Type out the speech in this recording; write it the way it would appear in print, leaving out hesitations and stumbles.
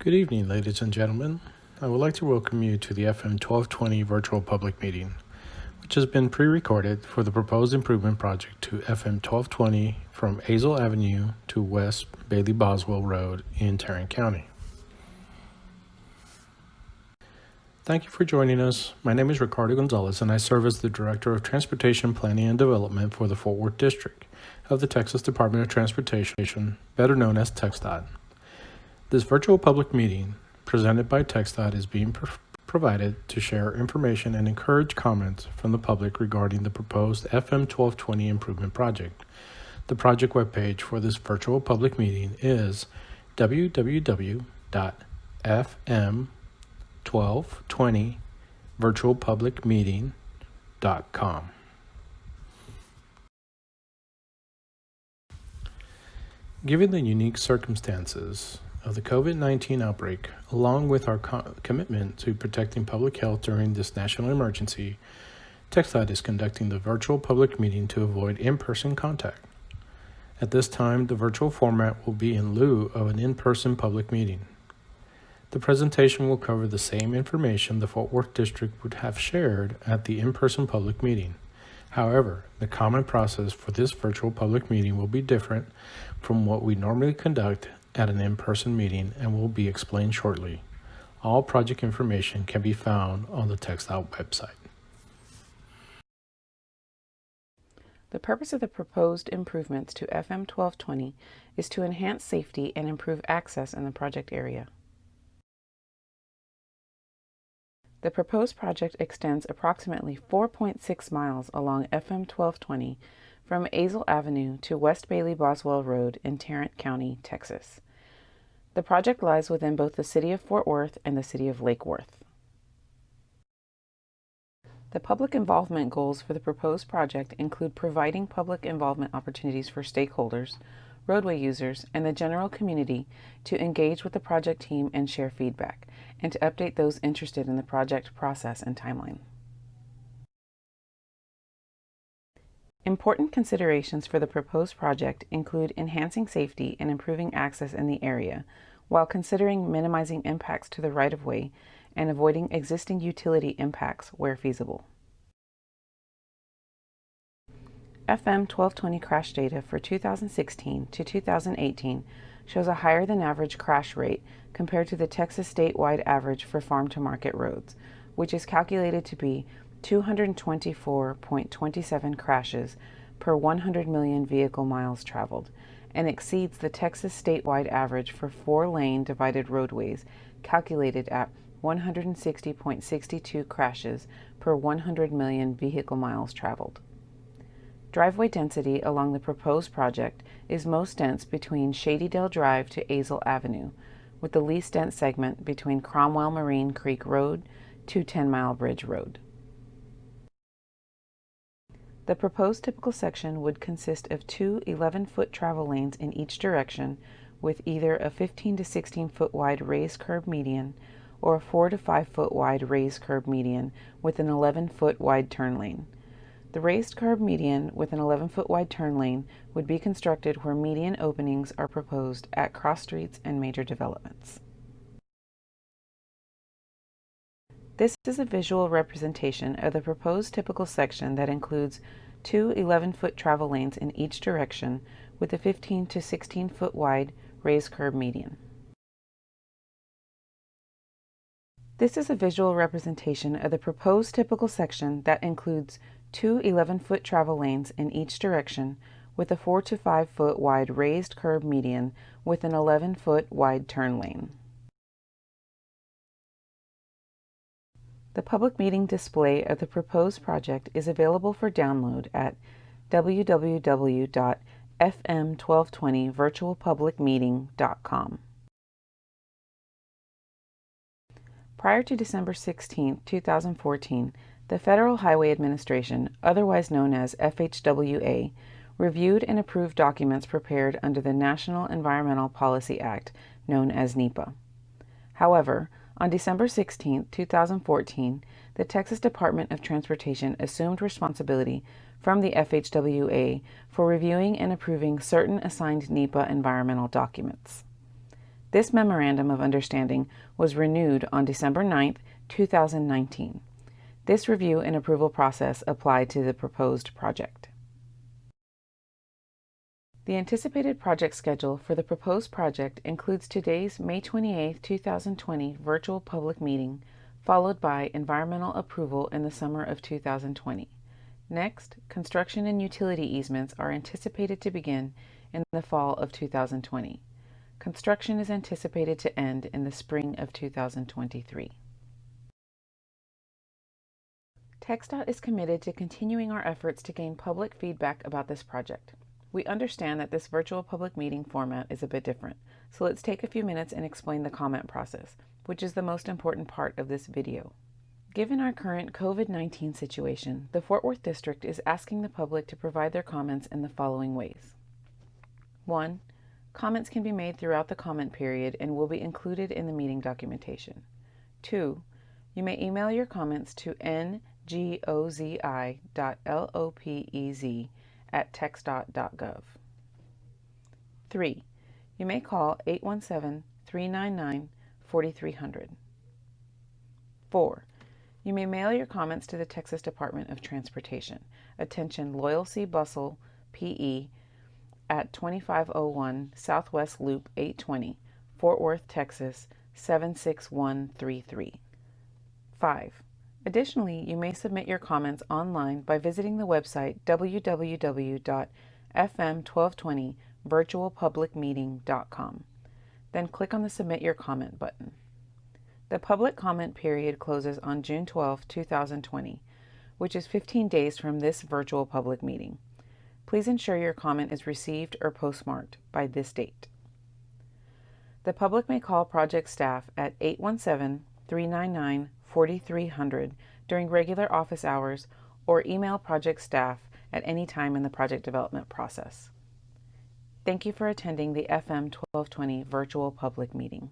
Good evening, ladies and gentlemen. I would like to welcome you to the FM 1220 virtual public meeting, which has been pre-recorded for the proposed improvement project to FM 1220 from Azle Avenue to West Bailey Boswell Road in Tarrant County. Thank you for joining us. My name is Ricardo Gonzalez, and I serve as the Director of Transportation Planning and Development for the Fort Worth District of the Texas Department of Transportation, better known as TxDOT. This virtual public meeting presented by TxDOT is being provided to share information and encourage comments from the public regarding the proposed FM 1220 improvement project. The project webpage for this virtual public meeting is www.fm1220virtualpublicmeeting.com. Given the unique circumstances of the COVID-19 outbreak, along with our commitment to protecting public health during this national emergency, TxDOT is conducting the virtual public meeting to avoid in-person contact. At this time, the virtual format will be in lieu of an in-person public meeting. The presentation will cover the same information the Fort Worth District would have shared at the in-person public meeting. However, the common process for this virtual public meeting will be different from what we normally conduct at an in-person meeting and will be explained shortly. All project information can be found on the TxDOT website. The purpose of the proposed improvements to FM 1220 is to enhance safety and improve access in the project area. The proposed project extends approximately 4.6 miles along FM 1220 from Azle Avenue to West Bailey Boswell Road in Tarrant County, Texas. The project lies within both the city of Fort Worth and the city of Lake Worth. The public involvement goals for the proposed project include providing public involvement opportunities for stakeholders, roadway users, and the general community to engage with the project team and share feedback, and to update those interested in the project process and timeline. Important considerations for the proposed project include enhancing safety and improving access in the area, while considering minimizing impacts to the right-of-way and avoiding existing utility impacts where feasible. FM 1220 crash data for 2016 to 2018 shows a higher than average crash rate compared to the Texas statewide average for farm-to-market roads, which is calculated to be 224.27 crashes per 100 million vehicle miles traveled, and exceeds the Texas statewide average for 4-lane divided roadways, calculated at 160.62 crashes per 100 million vehicle miles traveled. Driveway density along the proposed project is most dense between Shadydale Drive to Azle Avenue, with the least dense segment between Cromwell Marine Creek Road to 10 Mile Bridge Road. The proposed typical section would consist of two 11-foot travel lanes in each direction with either a 15 to 16 foot wide raised curb median or a 4 to 5 foot wide raised curb median with an 11-foot wide turn lane. The raised curb median with an 11-foot wide turn lane would be constructed where median openings are proposed at cross streets and major developments. This is a visual representation of the proposed typical section that includes two 11-foot travel lanes in each direction with a 15 to 16 foot wide raised curb median. This is a visual representation of the proposed typical section that includes two 11-foot travel lanes in each direction with a 4 to 5 foot wide raised curb median with an 11-foot wide turn lane. The public meeting display of the proposed project is available for download at www.fm1220virtualpublicmeeting.com. Prior to December 16, 2014, the Federal Highway Administration, otherwise known as FHWA, reviewed and approved documents prepared under the National Environmental Policy Act, known as NEPA. However, on December 16, 2014, the Texas Department of Transportation assumed responsibility from the FHWA for reviewing and approving certain assigned NEPA environmental documents. This Memorandum of Understanding was renewed on December 9, 2019. This review and approval process applied to the proposed project. The anticipated project schedule for the proposed project includes today's May 28, 2020 virtual public meeting, followed by environmental approval in the summer of 2020. Next, construction and utility easements are anticipated to begin in the fall of 2020. Construction is anticipated to end in the spring of 2023. TxDOT is committed to continuing our efforts to gain public feedback about this project. We understand that this virtual public meeting format is a bit different, so let's take a few minutes and explain the comment process, which is the most important part of this video. Given our current COVID-19 situation, the Fort Worth District is asking the public to provide their comments in the following ways. 1. Comments can be made throughout the comment period and will be included in the meeting documentation. 2. You may email your comments to ngozi.lopez@txdot.gov. 3. You may call 817-399-4300. 4. You may mail your comments to the Texas Department of Transportation. Attention Loyal C. Bustle, PE, at 2501 Southwest Loop 820, Fort Worth, Texas 76133. 5. Additionally, you may submit your comments online by visiting the website www.fm1220virtualpublicmeeting.com. Then click on the Submit Your Comment button. The public comment period closes on June 12, 2020, which is 15 days from this virtual public meeting. Please ensure your comment is received or postmarked by this date. The public may call project staff at 817-399-4300 during regular office hours or email project staff at any time in the project development process. Thank you for attending the FM 1220 virtual public meeting.